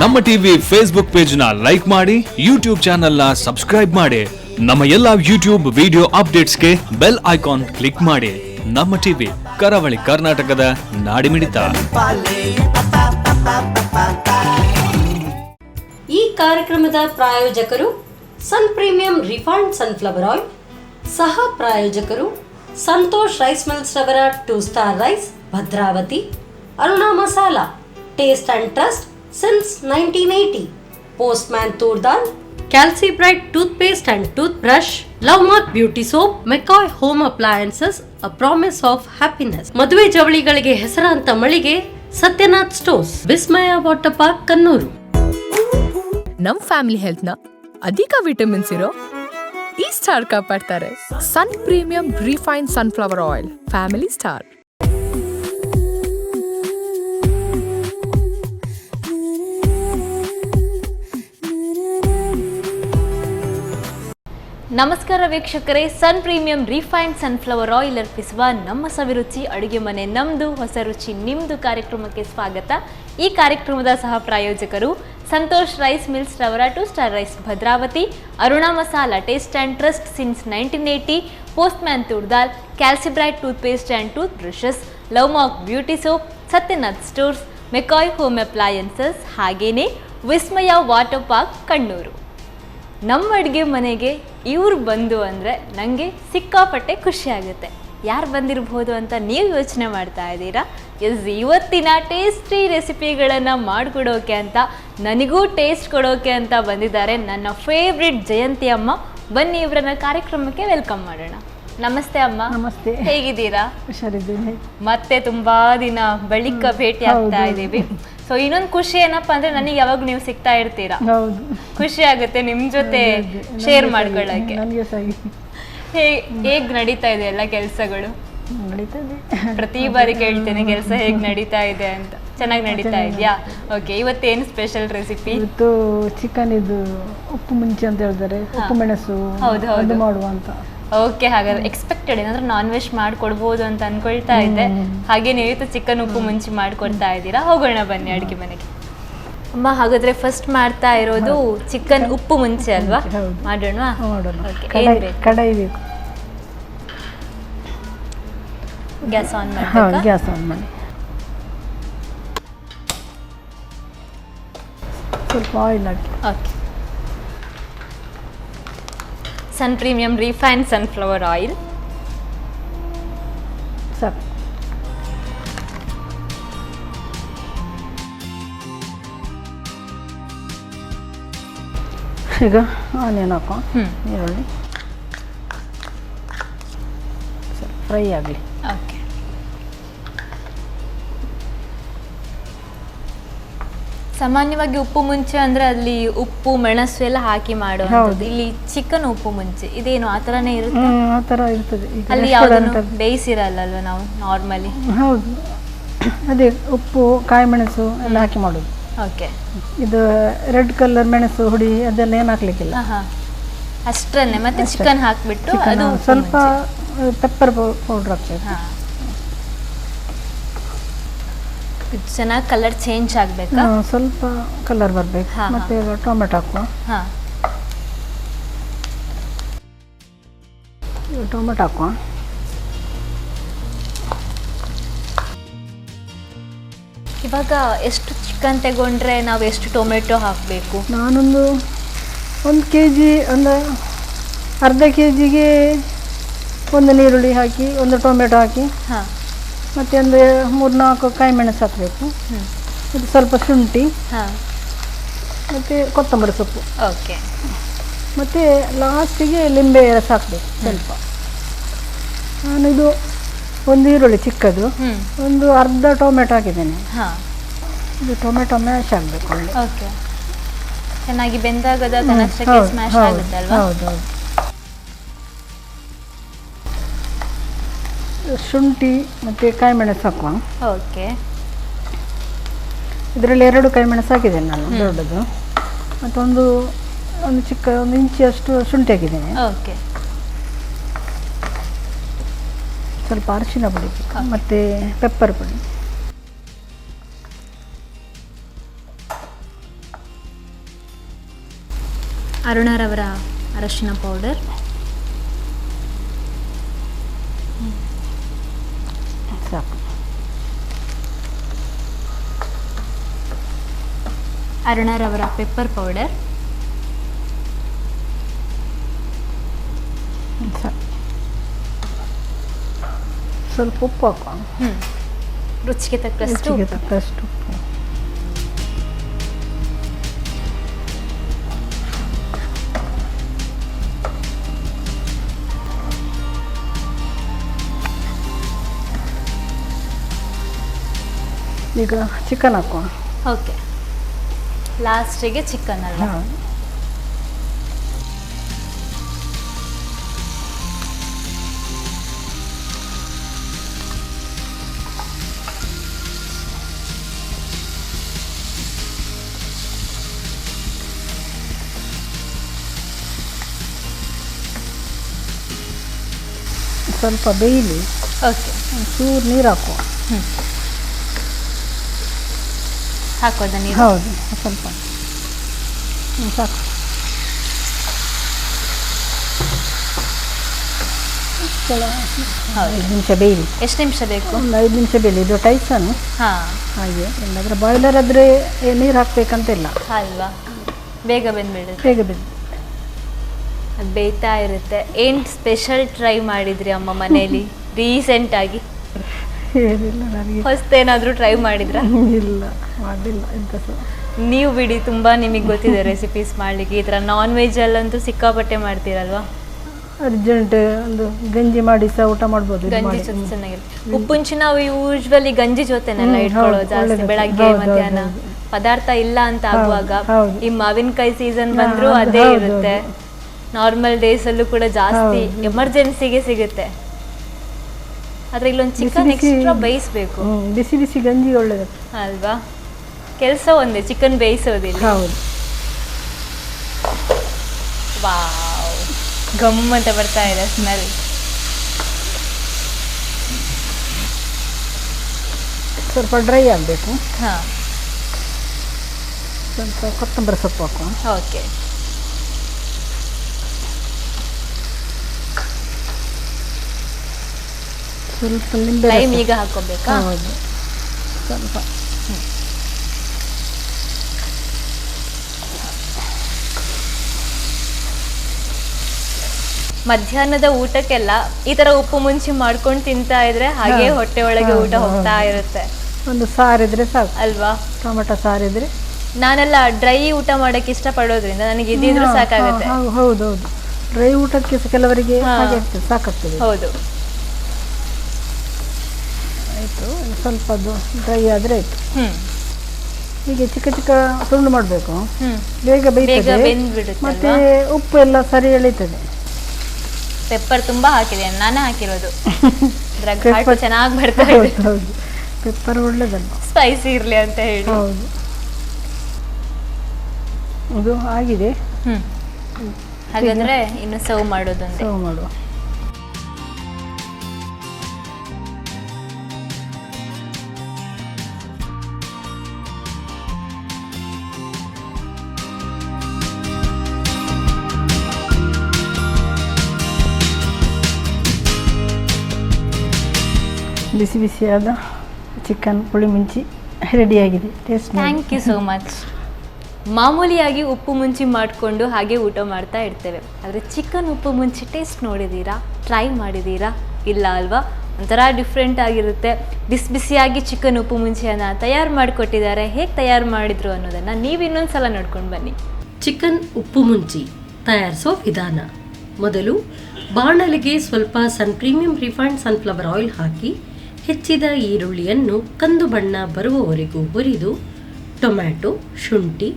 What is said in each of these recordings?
ನಮ್ಮ TV Facebook page ನ like ಮಾಡಿ, ಯೂಟ್ಯೂಬ್ ಚಾನೆಲ್ ನ ಸಬ್ಸ್ಕ್ರೈಬ್ ಮಾಡಿ. ನಮ್ಮ ಎಲ್ಲಾ ಯೂಟ್ಯೂಬ್ ವಿಡಿಯೋ ಅಪ್ಡೇಟ್ಸ್ಗೆ ಬೆಲ್ ಐಕಾನ್ ಕ್ಲಿಕ್ ಮಾಡಿ. ನಮ್ಮ ಟಿವಿ ಕರಾವಳಿ ಕರ್ನಾಟಕದ ನಾಡಿಮಿಡಿತ. ಈ ಕಾರ್ಯಕ್ರಮದ ಪ್ರಾಯೋಜಕರು sun premium refined sunflower oil, ಸಹ ಪ್ರಾಯೋಜಕರು ಸಂತೋಷ್ ರೈಸ್ ಮಿಲ್ಸ್ ರವರ 2 star rice, Bhadravati. Aruna masala, taste and trust since 1980. Postman toor dal, Calcibright toothpaste and tooth brush, love mark beauty soap, McCoy home appliances, a promise of happiness. ಮದುವೆ ಜವಳಿಗಳಿಗೆ ಹೆಸರಾಂತ ಮಳಿಗೆ Satyanath stores, Vismaya water park, Kannur. ನಮ್ family health ನ ಅಧಿಕ vitamins ಇರೋ ಈ ಸ್ಟಾರ್ ಕಾಪಾಡ್ತಾರೆ. ಸನ್ premium refined sunflower oil, family star. ನಮಸ್ಕಾರ ವೀಕ್ಷಕರೇ, Sun premium refined sunflower oil ಅರ್ಪಿಸುವ ನಮ್ಮ ಸವಿರುಚಿ ಅಡುಗೆ ಮನೆ ನಮ್ಮದು, ಹೊಸ ರುಚಿ ನಿಮ್ಮದು ಕಾರ್ಯಕ್ರಮಕ್ಕೆ ಸ್ವಾಗತ. ಈ ಕಾರ್ಯಕ್ರಮದ ಸಹ ಪ್ರಾಯೋಜಕರು ಸಂತೋಷ್ ರೈಸ್ ಮಿಲ್ಸ್ ರವರ 2 star rice, Bhadravati. Aruna masala, taste and trust since 1980. Postman toor dal, Calcibright toothpaste and tooth brushes, love mark beauty soap, Satyanath stores, McCoy home appliances, ಹಾಗೇನೆ ವಿಸ್ಮಯ ವಾಟರ್ ಪಾರ್ಕ್, ಕಣ್ಣೂರು. ನಮ್ಮ ಅಡುಗೆ ಮನೆಗೆ ಇವ್ರು ಬಂದು ಅಂದರೆ ನನಗೆ ಸಿಕ್ಕಾಪಟ್ಟೆ ಖುಷಿ ಆಗುತ್ತೆ. ಯಾರು ಬಂದಿರಬಹುದು ಅಂತ ನೀವು ಯೋಚನೆ ಮಾಡ್ತಾ ಇದ್ದೀರಾ? ಇವತ್ತಿನ ಟೇಸ್ಟಿ ರೆಸಿಪಿಗಳನ್ನು ಮಾಡಿಕೊಡೋಕೆ ಅಂತ, ನನಗೂ ಟೇಸ್ಟ್ ಕೊಡೋಕೆ ಅಂತ ಬಂದಿದ್ದಾರೆ ನನ್ನ ಫೇವ್ರೆಟ್ ಜಯಂತಿ ಅಮ್ಮ. ಬನ್ನಿ ಇವರನ್ನ ಕಾರ್ಯಕ್ರಮಕ್ಕೆ ವೆಲ್ಕಮ್ ಮಾಡೋಣ. ನಮಸ್ತೆ ಅಮ್ಮ. ನಮಸ್ತೆ. ಹೇಗಿದ್ದೀರಾ? ಹುಷಾರಿದ್ದೀನಿ. ಮತ್ತೆ ತುಂಬಾ ದಿನ ಬಳಿಕ ಭೇಟಿ ಆಗ್ತಾ ಇದ್ದೀವಿ. ಸೊ ಇನ್ನೊಂದು ಖುಷಿ ಏನಪ್ಪಾ ಅಂದ್ರೆ, ನನಗೆ ಯಾವಾಗ ನೀವು ಸಿಗ್ತಾ ಇರ್ತೀರಾ, ಖುಷಿ ಆಗುತ್ತೆ ನಿಮ್ ಜೊತೆ ಶೇರ್ ಮಾಡ್ಕೊಳ್ಳಕ್ಕೆ. ಹೇಗ್ ನಡೀತಾ ಇದೆ ಎಲ್ಲ ಕೆಲಸಗಳು? ಪ್ರತಿ ಬಾರಿ ಕೇಳ್ತೇನೆ ಕೆಲಸ ಹೇಗ್ ನಡೀತಾ ಇದೆ ಅಂತ. ಚೆನ್ನಾಗಿ ನಡೀತಾ ಇದೆಯಾ? ಓಕೆ, ಇವತ್ತೇನು ಸ್ಪೆಷಲ್ ರೆಸಿಪಿ? ಇವತ್ತು ಚಿಕನ್ ಇದು ಉಪ್ಪು ಮುಂಚೆ ಅಂತ ಹೇಳ್ತಾರೆ, ಉಪ್ಪು ಮೆಣಸು ಅದು ಮಾಡುವ ಅಂತ. ಓಕೆ, ಹಾಗಾದ್ರೆ ಎಕ್ಸ್ಪೆಕ್ಟೆಡ್ ಏನಾದ್ರೂ ನಾನ್ ವೆಜ್ ಮಾಡ್ಕೊಡ್ಬೋದು ಅಂತ ಅನ್ಕೊಳ್ತಾ ಇದ್ದೆ. ಹಾಗೆ ನೀವು ಚಿಕನ್ ಉಪ್ಪು ಮುಂಚಿ ಮಾಡ್ಕೊಡ್ತಾ ಇದ್ದೀರಾ. ಹೋಗೋಣ ಬನ್ನಿ ಅಡುಗೆ ಮನೆಗೆ. ಅಮ್ಮ, ಹಾಗಾದ್ರೆ ಫಸ್ಟ್ ಮಾಡ್ತಾ ಇರೋದು ಚಿಕನ್ ಉಪ್ಪು ಮುಂಚೆ ಅಲ್ವಾ? ಮಾಡೋಣ. ಕಡಾಯಿ ಬೇಕು. ಗ್ಯಾಸ್ ಆನ್ ಮಾಡಿ. ಗ್ಯಾಸ್ ಆನ್ ಮಾಡಿ. ಸ್ವಲ್ಪ ಆಯಿಲ್ ಹಾಕಿ. ಓಕೆ, ಸನ್ ಪ್ರೀಮಿಯಂ ರಿಫೈನ್ಡ್ ಸನ್ಫ್ಲವರ್ ಆಯಿಲ್ ಸಾಕು. ಈಗ ಆನಿಯನ್ ಹಾಕೋ, ಈರುಳ್ಳಿ ಫ್ರೈ ಆಗಲಿ. ಓಕೆ, ಸಾಮಾನ್ಯವಾಗಿ ಉಪ್ಪು ಮುಂಚೆ ಅಂದ್ರೆ ಅಲ್ಲಿ ಉಪ್ಪು ಮೆಣಸು ಎಲ್ಲ ಹಾಕಿ ಮಾಡುವಂಥದ್ದು. ಇಲ್ಲಿ ಚಿಕನ್ ಉಪ್ಪು ಮುಂಚೆ ಇದೇನು ಆ ಥರನೇ ಇರುತ್ತೆ? ಆ ಥರ ಇರ್ತದೆ. ಅಲ್ಲಿ ಯಾವುದನ್ನು ಬೇಯಿಸಿರಲ್ಲ ಅಲ್ವಾ ನಾವು ನಾರ್ಮಲಿ? ಹೌದು, ಅದೇ ಉಪ್ಪು ಕಾಯಿ ಮೆಣಸು ಎಲ್ಲ ಹಾಕಿ ಮಾಡೋದು. ಓಕೆ, ಇದು ರೆಡ್ ಕಲರ್ ಮೆಣಸು ಹುಡಿ ಅದೆಲ್ಲ ಏನು ಹಾಕ್ಲಿಕ್ಕಿಲ್ಲ, ಅಷ್ಟನ್ನೇ. ಮತ್ತೆ ಚಿಕನ್ ಹಾಕ್ಬಿಟ್ಟು ಅದು ಸ್ವಲ್ಪ ಪೆಪ್ಪರ್ ಪೌಡರ್ ಹಾಕ್ಬೇಕು. ಚೆನ್ನಾಗಿ ಕಲರ್ ಚೇಂಜ್ ಆಗಬೇಕಾ? ಸ್ವಲ್ಪ ಕಲರ್ ಬರಬೇಕು. ಮತ್ತೆ ಟೊಮೆಟೊ ಹಾಕುವ. ಟೊಮೆಟೊ ಹಾಕುವ. ಇವಾಗ ಎಷ್ಟು ಚಿಕನ್ ತಗೊಂಡ್ರೆ ನಾವು ಎಷ್ಟು ಟೊಮೆಟೊ ಹಾಕಬೇಕು? ನಾನೊಂದು 1 kg, ಒಂದು ಅರ್ಧ kgಗೆ ಒಂದು ನೀರುಳ್ಳಿ ಹಾಕಿ, ಒಂದು ಟೊಮೆಟೊ ಹಾಕಿ, ಮತ್ತು ಒಂದು 3-4 ಕಾಯಿ ಮೆಣಸು ಹಾಕಬೇಕು. ಮತ್ತು ಸ್ವಲ್ಪ ಶುಂಠಿ, ಮತ್ತು ಕೊತ್ತಂಬರಿ ಸೊಪ್ಪು. ಓಕೆ, ಮತ್ತು ಲಾಸ್ಟಿಗೆ ಲಿಂಬೆ ರಸ ಹಾಕಬೇಕು ಸ್ವಲ್ಪ. ನಾನಿದು ಒಂದು ಈರುಳ್ಳಿ ಚಿಕ್ಕದು, ಒಂದು ಅರ್ಧ ಟೊಮೆಟೊ ಹಾಕಿದ್ದೇನೆ. ಇದು ಟೊಮೆಟೊ ಮ್ಯಾಶ್ ಆಗಬೇಕು ಒಳ್ಳೆ. ಓಕೆ, ಚೆನ್ನಾಗಿ ಬೆಂದಾಗ ಸ್ಮ್ಯಾಶ್ ಆಗುತ್ತೆ ಅಲ್ವಾ? ಹೌದೌದು. ಶುಂಠಿ ಮತ್ತು ಕಾಯಿ ಮೆಣಸು ಹಾಕುವ. ಓಕೆ, ಇದರಲ್ಲಿ 2 ಕಾಯಿ ಮೆಣಸು ಹಾಕಿದ್ದೇನೆ ನಾನು, ದೊಡ್ಡದು. ಮತ್ತೊಂದು ಚಿಕ್ಕ 1 ಇಂಚಿಯಷ್ಟು ಶುಂಠಿ ಹಾಕಿದ್ದೇನೆ. ಓಕೆ, ಸ್ವಲ್ಪ ಅರಿಶಿನ ಪುಡಿ ಮತ್ತು ಪೆಪ್ಪರ್ ಪುಡಿ. ಅರುಣರವರ ಅರಶಿನ ಪೌಡರ್, ಸಾಕು. ಅರುಣರವರ ಪೆಪ್ಪರ್ ಪೌಡರ್, ಸಾಕು. ಸ್ವಲ್ಪ ಉಪ್ಪು ಹಾಕುವ. ರುಚಿಗೆ ತಕ್ಕಷ್ಟು ರುಚಿಗೆ ತಕ್ಕಷ್ಟು ಉಪ್ಪು. ಈಗ ಚಿಕನ್ ಹಾಕುವ. ಓಕೆ, ಲಾಸ್ಟಿಗೆ ಚಿಕನ್ ಅಲ್ಲ? ಹಾಂ. ಸ್ವಲ್ಪ ಬೇಯಲಿ. ಓಕೆ, ಚೂರು ನೀರು ಹಾಕುವ. ಹಾಕೋದ ನೀರು? ಹೌದು, ಸ್ವಲ್ಪ ಸಾಕು. ಹೌದು. 5 ನಿಮಿಷ ಬೇಯಲಿ. ಎಷ್ಟು ನಿಮಿಷ ಬೇಕು? ಒಂದು 5 ನಿಮಿಷ ಬೇಯಲಿ. ಇದು ಟೈಸನ್. ಹಾಂ, ಹಾಗೆ. ಇಲ್ಲಾಂದರೆ ಬಾಯ್ಲರ್ ಆದರೆ ನೀರು ಹಾಕಬೇಕಂತಿಲ್ಲ. ಅಲ್ವಾ, ಬೇಗ ಬೆಂದ್ಬಿಡುತ್ತೆ. ಬೇಗ ಬೆಂದು ಅದು ಬೇಯ್ತಾ ಇರುತ್ತೆ. ಏನು ಸ್ಪೆಷಲ್ ಟ್ರೈ ಮಾಡಿದ್ರಿ ಅಮ್ಮ ಮನೇಲಿ ರೀಸೆಂಟಾಗಿ? ಏನಿಲ್ಲ, ನನಗೆ ಹೊಸ್ತೇನಾದರೂ ಟ್ರೈ ಮಾಡಿದ್ರಾ? ಇಲ್ಲ, ಮಾಡಿಲ್ಲ ಎಂತ ಸಹ. ನೀವು ಬಿಡಿ, ತುಂಬ ನಿಮಗೆ ಗೊತ್ತಿದೆ ರೆಸಿಪೀಸ್ ಮಾಡಲಿಕ್ಕೆ. ಈ ಥರ ನಾನ್ ವೆಜ್ಜಲ್ಲಂತೂ ಸಿಕ್ಕಾಪಟ್ಟೆ ಮಾಡ್ತೀರಲ್ವಾ? ಅರ್ಜೆಂಟ್ ಒಂದು ಗಂಜಿ ಮಾಡಿ ಸಹ ಊಟ ಮಾಡ್ಬೋದು. ಗಂಜಿ ಜೊತೆ ಚೆನ್ನಾಗಿರುತ್ತೆ. ಉಪ್ಪುಂಚಿ ನಾವು ಯೂಶ್ವಲಿ ಗಂಜಿ ಜೊತೆನೆಲ್ಲ ಹೌದು, ಇಟ್ಕೊಳ್ಳೋದು ಜಾಸ್ತಿ, ಒಳ್ಳೆದು. ಬೆಳಗ್ಗೆ ಹೌದು, ಮಧ್ಯಾಹ್ನ. ಹೌದು. ಪದಾರ್ಥ ಇಲ್ಲ ಅಂತ ಆಗುವಾಗ ಹೌದು. ಈ ಮಾವಿನಕಾಯಿ ಸೀಸನ್ ಬಂದ್ರು ಹೌದು, ಅದೇ ಹೌದು, ಇರುತ್ತೆ. ನಾರ್ಮಲ್ ಡೇಸ್ ಅಲ್ಲೂ ಕೂಡ ಜಾಸ್ತಿ ಹೌದು. ಎಮರ್ಜೆನ್ಸಿಗೆ ಸಿಗುತ್ತೆ. ಆದ್ರೆ ಇಲ್ಲೊಂದು ಚಿಕನ್ ಬಿಸಿ ಎಕ್ಸ್ಟ್ರಾ ಬೇಯಿಸ್ಬೇಕು ಬಿಸಿ ಬಿಸಿ ಗಂಜಿ ಒಳ್ಳೆದು ಅಲ್ವಾ? ಕೆಲಸ ಒಂದೇ, ಚಿಕನ್ ಬೇಯಿಸೋದಿಲ್ಲ. ಹೌದು. ವಾವ್, ಗಮ್ಮಂತ ಬರ್ತಾ ಇದೆ ಸ್ಮೆಲ್. ಸ್ವಲ್ಪ ಡ್ರೈ ಆಗಬೇಕು. ಹಾಂ, ಸ್ವಲ್ಪ ಕೊತ್ತಂಬರಿ ಸೊಪ್ಪು ಹಾಕುವ. ಓಕೆ. ಸ್ವಲ್ಪ ನಿಂಬೆ ಲೈಮ್ ರಸ. ಈಗ ಹಾಕೋಬೇಕಾ? ಹೌದು, ಸ್ವಲ್ಪ. ಮಧ್ಯಾಹ್ನದ ಊಟಕ್ಕೆಲ್ಲ ಈ ತರ ಉಪ್ಪು ಮುಂಚಿ ಮಾಡ್ಕೊಂಡು ತಿಂತಾ ಇದ್ರೆ ಹಾಗೆ ಹೊಟ್ಟೆ ಒಳಗೆ ಊಟ ಹೋಗ್ತಾ ಇರುತ್ತೆ. ಒಂದು ಸಾರಿದ್ರೆ ಸಾಕು ಅಲ್ವಾ? ಟೊಮೆಟೊ ಸಾರಿದ್ರೆ. ನಾನೆಲ್ಲ ಡ್ರೈ ಊಟ ಮಾಡಕ್ಕೆ ಇಷ್ಟಪಡೋದ್ರಿಂದ ನನಗೆ ಇದಿದ್ರು ಸಾಕಾಗುತ್ತೆ. ಹೌದೌದು, ಡ್ರೈ ಊಟಕ್ಕೆ ಕೆಲವರಿಗೆ ಹಾಗೆ ಆಗ್ತದೆ, ಸಾಕಾಗ್ತದೆ. ಹೌದು. ಆಯಿತು, ಸ್ವಲ್ಪ ಅದು ಡ್ರೈ ಆದರೆ ಆಯಿತು. ಹೀಗೆ ಚಿಕ್ಕ ಚಿಕ್ಕ ತುಂಡು ಮಾಡಬೇಕು, ಬೇಗ ಬೇಯ್ತದೆ. ಮತ್ತೆ ಉಪ್ಪು ಎಲ್ಲ ಸರಿ ಎಳೀತದೆ. ಪೆಪ್ಪರ್ ತುಂಬಾ ಹಾಕಿದೆ, ನಾನೇ ಹಾಕಿರೋದು. ಚೆನ್ನಾಗಿ ಬರ್ತಾ ಇದೆ. ಹೌದು, ಪೆಪ್ಪರ್ ಒಳ್ಳೆದಲ್ಲ, ಸ್ಪೈಸಿ ಇರ್ಲಿ ಅಂತ ಹೇಳಿ. ಹೌದು. ಇದು ಆಗಿದೆ. ಹಾಗಾದ್ರೆ ಇನ್ನು ಸರ್ವ್ ಮಾಡೋದೊಂದೇ. ಸರ್ವ್ ಮಾಡುವ. ಬಿಸಿ ಬಿಸಿಯಾದ ಚಿಕನ್ ಪುಳಿ ಮುಂಚಿ ರೆಡಿಯಾಗಿದೆ. Taste. Thank you so much. ಮಾಮೂಲಿಯಾಗಿ ಉಪ್ಪು ಮುಂಚಿ ಮಾಡಿಕೊಂಡು ಹಾಗೆ ಊಟ ಮಾಡ್ತಾ ಇರ್ತೇವೆ. ಆದರೆ ಚಿಕನ್ ಉಪ್ಪು ಮುಂಚಿ ಟೇಸ್ಟ್ ನೋಡಿದ್ದೀರಾ? ಟ್ರೈ ಮಾಡಿದ್ದೀರಾ? ಇಲ್ಲ ಅಲ್ವಾ? ಒಂಥರ ಡಿಫ್ರೆಂಟ್ ಆಗಿರುತ್ತೆ. ಬಿಸಿ ಬಿಸಿಯಾಗಿ ಚಿಕನ್ ಉಪ್ಪು ಮುಂಚಿಯನ್ನು ತಯಾರು ಮಾಡಿಕೊಟ್ಟಿದ್ದಾರೆ. ಹೇಗೆ ತಯಾರು ಮಾಡಿದ್ರು ಅನ್ನೋದನ್ನು ನೀವು ಇನ್ನೊಂದು ಸಲ ನೋಡ್ಕೊಂಡು ಬನ್ನಿ. ಚಿಕನ್ ಉಪ್ಪು ಮುಂಚಿ ತಯಾರಿಸೋ ವಿಧಾನ: ಮೊದಲು ಬಾಣಲೆಗೆ ಸ್ವಲ್ಪ ಪ್ರೀಮಿಯಂ ರಿಫೈನ್ಡ್ ಸನ್ಫ್ಲವರ್ ಆಯಿಲ್ ಹಾಕಿ ಹೆಚ್ಚಿದ ಈರುಳ್ಳಿಯನ್ನು ಕಂದು ಬಣ್ಣ ಬರುವವರೆಗೂ ಹುರಿದು ಟೊಮ್ಯಾಟೊ, ಶುಂಠಿ,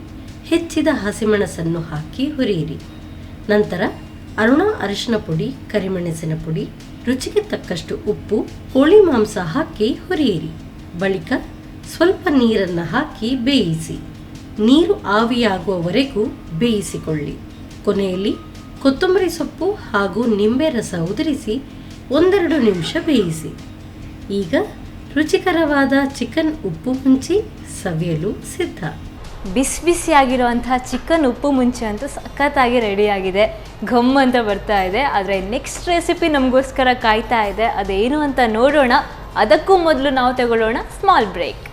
ಹೆಚ್ಚಿದ ಹಸಿಮೆಣಸನ್ನು ಹಾಕಿ ಹುರಿಯಿರಿ. ನಂತರ ಅರಿಶಿನ ಪುಡಿ, ಕರಿಮೆಣಸಿನ ಪುಡಿ, ರುಚಿಗೆ ತಕ್ಕಷ್ಟು ಉಪ್ಪು, ಕೋಳಿ ಮಾಂಸ ಹಾಕಿ ಹುರಿಯಿರಿ. ಬಳಿಕ ಸ್ವಲ್ಪ ನೀರನ್ನು ಹಾಕಿ ಬೇಯಿಸಿ. ನೀರು ಆವಿಯಾಗುವವರೆಗೂ ಬೇಯಿಸಿಕೊಳ್ಳಿ. ಕೊನೆಯಲ್ಲಿ ಕೊತ್ತಂಬರಿ ಸೊಪ್ಪು ಹಾಗೂ ನಿಂಬೆ ರಸ ಉದುರಿಸಿ 1-2 ನಿಮಿಷ ಬೇಯಿಸಿ. ಈಗ ರುಚಿಕರವಾದ ಚಿಕನ್ ಉಪ್ಪು ಮುಂಚಿ ಸವಿಯಲು ಸಿದ್ಧ. ಬಿಸಿ ಬಿಸಿಯಾಗಿರುವಂತಹ ಚಿಕನ್ ಉಪ್ಪು ಮುಂಚೆ ಅಂತೂ ಸಖತ್ತಾಗಿ ರೆಡಿಯಾಗಿದೆ, ಘಮ್ ಅಂತ ಬರ್ತಾ ಇದೆ. ಆದರೆ ನೆಕ್ಸ್ಟ್ ರೆಸಿಪಿ ನಮಗೋಸ್ಕರ ಕಾಯ್ತಾ ಇದೆ, ಅದೇನು ಅಂತ ನೋಡೋಣ. ಅದಕ್ಕೂ ಮೊದಲು ನಾವು ತಗೊಳ್ಳೋಣ ಸ್ಮಾಲ್ ಬ್ರೇಕ್.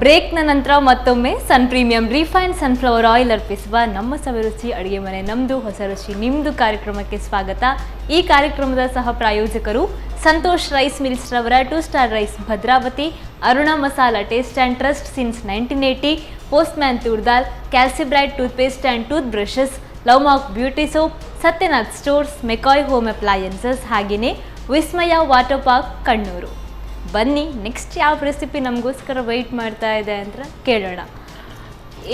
ಬ್ರೇಕ್ನ ನಂತರ ಮತ್ತೊಮ್ಮೆ ಸನ್ ಪ್ರೀಮಿಯಂ ರಿಫೈನ್ಡ್ ಸನ್ಫ್ಲವರ್ ಆಯಿಲ್ ಅರ್ಪಿಸುವ ನಮ್ಮ ಸವಿರುಚಿ ಅಡುಗೆ ಮನೆ ನಮ್ಮದು ಹೊಸ ರುಚಿ ನಿಮ್ಮದು ಕಾರ್ಯಕ್ರಮಕ್ಕೆ ಸ್ವಾಗತ. ಈ ಕಾರ್ಯಕ್ರಮದ ಸಹ ಪ್ರಾಯೋಜಕರು ಸಂತೋಷ್ ರೈಸ್ ಮಿಲ್ಸ್ ರವರ 2 star rice Bhadravati, Aruna masala taste and trust since 1980, postman toor dal, Calcibright toothpaste and tooth brushes, lovemark beauty soap, Satyanath stores, McCoy home appliances, ಹಾಗೆಯೇ ವಿಸ್ಮಯ ವಾಟರ್ ಪಾರ್ಕ್ ಕಣ್ಣೂರು. ಬನ್ನಿ ನೆಕ್ಸ್ಟ್ ಯಾವ ರೆಸಿಪಿ ನಮಗೋಸ್ಕರ ವೆಯ್ಟ್ ಮಾಡ್ತಾ ಇದೆ ಅಂತ ಕೇಳೋಣ.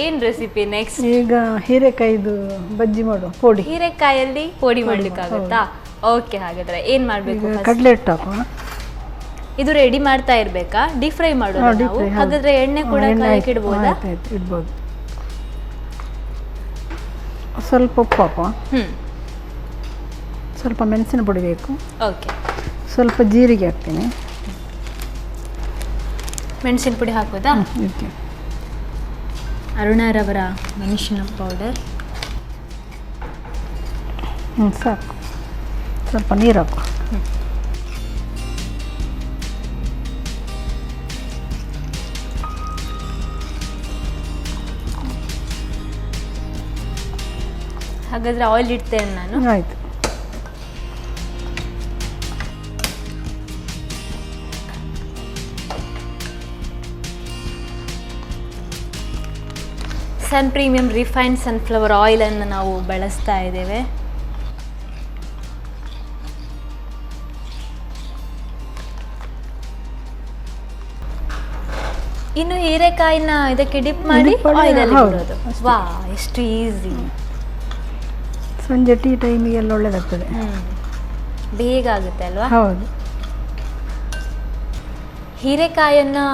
ಏನು ರೆಸಿಪಿ ನೆಕ್ಸ್ಟ್? ಈಗ ಹೀರೆಕಾಯಿದು ಬಜ್ಜಿ ಮಾಡುವ ಪೋಡಿ. ಹೀರೆಕಾಯಲ್ಲಿ ಪೋಡಿ ಮಾಡ್ಲಿಕ್ಕಾಗುತ್ತಾ? ಓಕೆ, ಹಾಗಾದ್ರೆ ಏನು ಮಾಡಬೇಕು? ಕಡಲೆ ಹಿಟ್ಟು ಹಾಕುವ. ಇದು ರೆಡಿ ಮಾಡ್ತಾ ಇರಬೇಕಾ? ಡೀಪ್ ಫ್ರೈ ಮಾಡೋಣ ನಾವು? ಹಾಗಾದ್ರೆ ಎಣ್ಣೆ ಕೂಡ ಕಾಯಕ್ಕೆ ಇಡ್ಬೋದಾ? ಇಡ್ಬೋದು. ಸ್ವಲ್ಪ ಉಪ್ಪು ಹಾಕುವ. ಸ್ವಲ್ಪ ಮೆಣಸಿನ ಪುಡಿ ಬೇಕು. ಓಕೆ. ಸ್ವಲ್ಪ ಜೀರಿಗೆ ಹಾಕ್ತೀನಿ. ಮೆಣಸಿನ ಪುಡಿ ಹಾಕೋದಾ? ಅರುಣಾರವರ ಮೆಣಸಿನ ಪೌಡರ್. ಸಾಕು. ಸ್ವಲ್ಪ ನೀರು ಹಾಕು. ಹಾಗಾದ್ರೆ ಆಯಿಲ್ ಇಡ್ತೇನೆ ನಾನು. ಆಯಿತು. ಸನ್ ಪ್ರೀಮಿಯಂ ರಿಫೈನ್ಡ್ ಸನ್ಫ್ಲವರ್ ಆಯಿಲನ್ನು ನಾವು ಬಳಸ್ತಾ ಇದ್ದೇವೆ. ಇನ್ನು ಹೀರೆಕಾಯಿನ ಇದಕ್ಕೆ ಡಿಪ್ ಮಾಡಿ ಆಯಿಲಲ್ಲಿ ಬಿಡೋದು. ವಾ, ಎಷ್ಟು ಈಸಿ. ಸಂಜೆ ಟೀ ಟೈಮಿಗೆಲ್ಲ ಒಳ್ಳೆಯದಾಗ್ತದೆ. ಬೇಗ ಆಗುತ್ತೆ ಅಲ್ವಾ? ಹೌದು. ಹೀರೆಕಾಯನ್ನು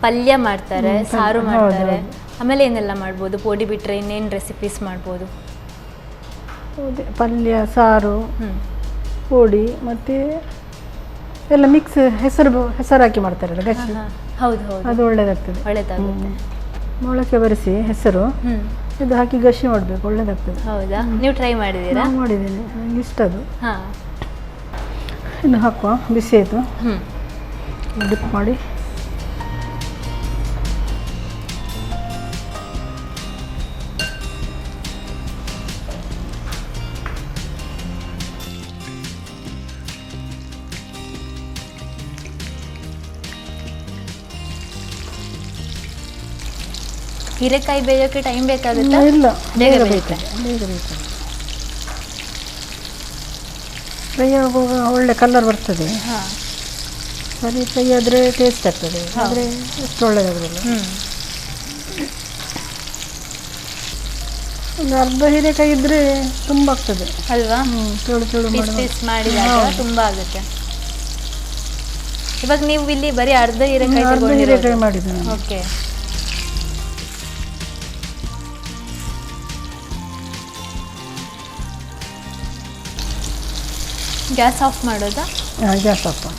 ಪಲ್ಯ ಮಾಡ್ತಾರೆ, ಸಾರು ಮಾಡ್ತಾರೆ. ಆಮೇಲೆ ಏನೆಲ್ಲ ಮಾಡ್ಬೋದು? ಪೋಡಿ ಬಿಟ್ಟರೆ ಇನ್ನೇನು ರೆಸಿಪೀಸ್ ಮಾಡ್ಬೋದು? ಪಲ್ಯ, ಸಾರು, ಪೋಡಿ ಮತ್ತು ಎಲ್ಲ ಮಿಕ್ಸ್. ಹೆಸರು ಹಾಕಿ ಮಾಡ್ತಾರಲ್ಲ ಗಚ್ಚಿ. ಹೌದು ಹೌದು, ಅದು ಒಳ್ಳೇದಾಗ್ತದೆ. ಒಳ್ಳೇದಾಗುತ್ತೆ. ಮೊಳಕೆ ಬರೆಸಿ ಹೆಸರು ಇದು ಹಾಕಿ ಗಸಿ ಮಾಡಬೇಕು, ಒಳ್ಳೇದಾಗ್ತದೆ. ಹೌದಾ? ನೀವು ಟ್ರೈ ಮಾಡಿದ್ದೀರಾ? ಮಾಡಿದ್ದೀನಿ, ನನಗೆ ಇಷ್ಟ ಅದು. ಹಾಂ. ಇನ್ನು ಹಾಕುವ. ಬಿಸಿ ಆಯಿತು. ಡಿಪ್ ಮಾಡಿ. ಹೀರೆಕಾಯಿ ಬೇಯೋಕ್ಕೆ ಟೈಮ್ ಬೇಕಾಗುತ್ತಾ? ಇಲ್ಲ, ಬೇಗ ಬೇಯುತ್ತೆ. ಫ್ರೈ ಆಗುವಾಗ ಒಳ್ಳೆ ಕಲರ್ ಬರ್ತದೆ. ಸರಿ ಫ್ರೈ ಆದರೆ ಟೇಸ್ಟ್ ಆಗ್ತದೆ, ಆದರೆ ಅಷ್ಟು ಒಳ್ಳೆಯದಾಗೋದಿಲ್ಲ. ಒಂದು ಅರ್ಧ ಹೀರೆಕಾಯಿ ಇದ್ದರೆ ತುಂಬ ಆಗ್ತದೆ ಅಲ್ವಾ? ಚೂಡು ಚೂಡು ಪೀಸ್ ಮಾಡಿದಾಗ ತುಂಬ ಆಗುತ್ತೆ. ಇವಾಗ ನೀವು ಇಲ್ಲಿ ಬರೀ ಅರ್ಧ ಹೀರೆಕಾಯಿ ಮಾಡಿದ್ದೀನಿ. ಓಕೆ. ಗ್ಯಾಸ್ ಆಫ್ ಮಾಡೋದಾ? ಗ್ಯಾಸ್ ಆಫ್ ಮಾಡಿ.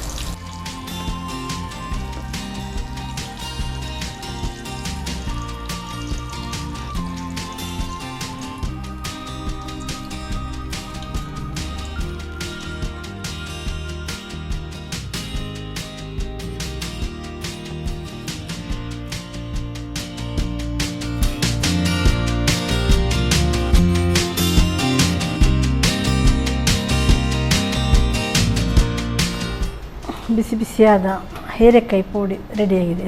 ಬಿಸಿ ಬಿಸಿಯಾದ ಹೀರೆಕಾಯಿ ಪೋಡಿ ರೆಡಿಯಾಗಿದೆ.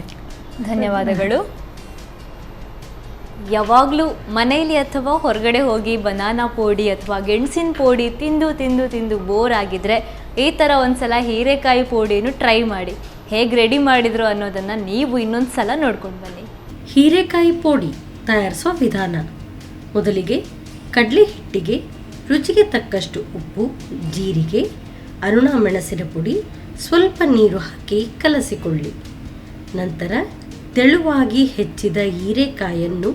ಧನ್ಯವಾದಗಳು. ಯಾವಾಗಲೂ ಮನೆಯಲ್ಲಿ ಅಥವಾ ಹೊರಗಡೆ ಹೋಗಿ ಬನಾನಾ ಪೋಡಿ ಅಥವಾ ಗೆಣಸಿನ ಪೋಡಿ ತಿಂದು ತಿಂದು ತಿಂದು ಬೋರ್ ಆಗಿದ್ರೆ ಈ ಥರ ಒಂದ್ಸಲ ಹೀರೆಕಾಯಿ ಪೋಡಿಯನ್ನು ಟ್ರೈ ಮಾಡಿ. ಹೇಗೆ ರೆಡಿ ಮಾಡಿದ್ರು ಅನ್ನೋದನ್ನು ನೀವು ಇನ್ನೊಂದು ಸಲ ನೋಡ್ಕೊಂಡು ಬನ್ನಿ. ಹೀರೆಕಾಯಿ ಪೋಡಿ ತಯಾರಿಸುವ ವಿಧಾನ: ಮೊದಲಿಗೆ ಕಡಲೆ ಹಿಟ್ಟಿಗೆ ರುಚಿಗೆ ತಕ್ಕಷ್ಟು ಉಪ್ಪು, ಜೀರಿಗೆ, ಅರುಣಾ ಮೆಣಸಿನ ಪುಡಿ, ಸ್ವಲ್ಪ ನೀರು ಹಾಕಿ ಕಲಸಿಕೊಳ್ಳಿ. ನಂತರ ತೆಳುವಾಗಿ ಹೆಚ್ಚಿದ ಹೀರೆಕಾಯನ್ನು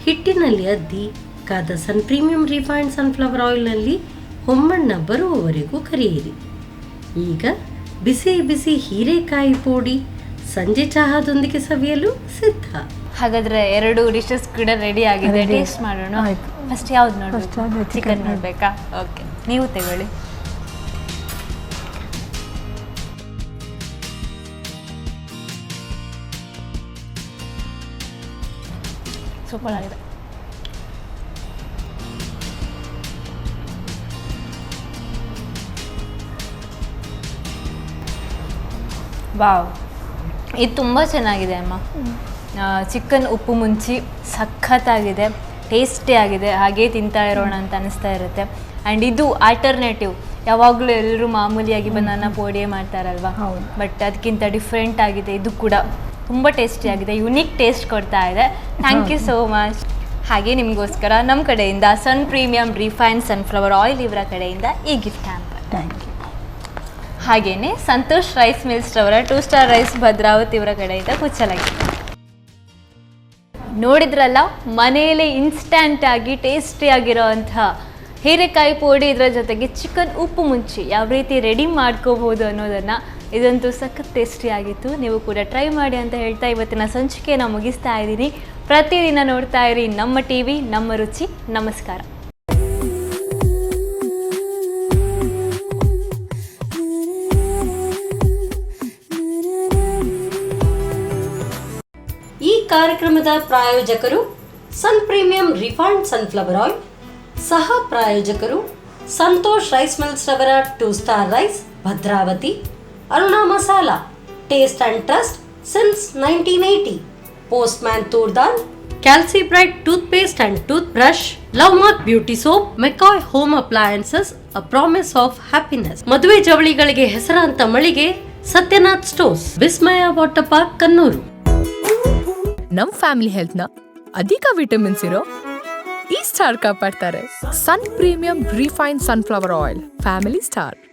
ಹಿಟ್ಟಿನಲ್ಲಿ ಅದ್ದಿ ಕಾದ ಸನ್ ಪ್ರೀಮಿಯಂ ರಿಫೈನ್ಡ್ ಸನ್ಫ್ಲವರ್ ಆಯಿಲ್ನಲ್ಲಿ ಹೊಮ್ಮಣ್ಣ ಬರುವವರೆಗೂ ಕರೆಯಿರಿ. ಈಗ ಬಿಸಿ ಬಿಸಿ ಹೀರೆಕಾಯಿ ಪೋಡಿ ಸಂಜೆ ಚಹಾದೊಂದಿಗೆ ಸವಿಯಲು ಸಿದ್ಧ. ಹಾಗಾದ್ರೆ 2 ಡಿಶಸ್ ಕೂಡ ರೆಡಿ ಆಗಿದೆ. ಟೇಸ್ಟ್ ಮಾಡೋಣ. ಫಸ್ಟ್ ಯಾವ್ದು ನೋಡ್ಬೇಕು? ಚಿಕನ್ ನೋಡ್ಬೇಕಾ? ಓಕೆ, ನೀವು ತಗೊಳ್ಳಿ. ಸೂಪರ್ ಆಗಿದೆ. ವಾವ್, ಇದು ತುಂಬ ಚೆನ್ನಾಗಿದೆ ಅಮ್ಮ. ಚಿಕನ್ ಉಪ್ಪು ಮುಂಚಿ ಸಖತ್ತಾಗಿದೆ, ಟೇಸ್ಟಿ ಆಗಿದೆ. ಹಾಗೇ ತಿಂತಾ ಇರೋಣ ಅಂತ ಅನಿಸ್ತಾ ಇರುತ್ತೆ. ಆ್ಯಂಡ್ ಇದು ಆಲ್ಟರ್ನೇಟಿವ್. ಯಾವಾಗಲೂ ಎಲ್ಲರೂ ಮಾಮೂಲಿಯಾಗಿ ಬನಾನಾ ಪೋಡಿಯೇ ಮಾಡ್ತಾರಲ್ವ, ಬಟ್ ಅದಕ್ಕಿಂತ ಡಿಫ್ರೆಂಟ್ ಆಗಿದೆ. ಇದು ಕೂಡ ತುಂಬ ಟೇಸ್ಟಿ ಆಗಿದೆ, ಯುನೀಕ್ ಟೇಸ್ಟ್ ಕೊಡ್ತಾ ಇದೆ. Thank you so much. ಹಾಗೆ ನಿಮಗೋಸ್ಕರ ನಮ್ಮ ಕಡೆಯಿಂದ sun premium refined sunflower oil ಇವರ ಕಡೆಯಿಂದ ಈ ಗಿಫ್ಟ್ ಹ್ಯಾಂಪರ್. Thank you. ಹಾಗೆಯೇ ಸಂತೋಷ್ ರೈಸ್ ಮಿಲ್ಸ್ ರವರ 2 ಸ್ಟಾರ್ ರೈಸ್ ಭದ್ರಾವತಿ ಇವರ ಕಡೆಯಿಂದ ಕುಚ್ಚಲಕ್ಕಿ. ನೋಡಿದ್ರಲ್ಲ, ಮನೆಯಲ್ಲೇ ಇನ್ಸ್ಟ್ಯಾಂಟ್ ಆಗಿ ಟೇಸ್ಟಿ ಆಗಿರೋವಂಥ ಹೀರೆಕಾಯಿ ಪೋಡಿ, ಇದರ ಜೊತೆಗೆ ಚಿಕನ್ ಉಪ್ಪು ಮುಂಚಿ ಯಾವ ರೀತಿ ರೆಡಿ ಮಾಡ್ಕೋಬೋದು ಅನ್ನೋದನ್ನು. ಇದಂತೂ ಸಖತ್ ಟೇಸ್ಟಿ ಆಗಿತ್ತು. ನೀವು ಕೂಡ ಟ್ರೈ ಮಾಡಿ ಅಂತ ಹೇಳ್ತಾ ಇವತ್ತಿನ ಸಂಚಿಕೆಯನ್ನು ಮುಗಿಸ್ತಾ ಇದ್ದೀನಿ. ಪ್ರತಿದಿನ ನೋಡ್ತಾ ಇರಿ ನಮ್ಮ TV, ನಮ್ಮ ರುಚಿ. ನಮಸ್ಕಾರ. ಈ ಕಾರ್ಯಕ್ರಮದ ಪ್ರಾಯೋಜಕರು sun premium refined sunflower oil. ಸಹ ಪ್ರಾಯೋಜಕರು ಸಂತೋಷ್ ರೈಸ್ ಮಿಲ್ಸ್ ರವರ 2 star rice Bhadravati. Aruna masala, taste and trust since 1980. Postman toor dal, Calcibright toothpaste and tooth brush, love mark beauty soap, McCoy home appliances, a promise of happiness. ಮದುವೆ ಜವಳಿಗಳಿಗೆ ಹೆಸರಾಂತ ಮಳಿಗೆ Satyanath stores, Vismaya water park, Kannur. ನಮ್ family health ನ ಅಧಿಕ vitamins ಇರೋ ಈ star ಕಾಪಾಡ್ತಾರೆ. ಸನ್ premium refined sunflower oil, family star.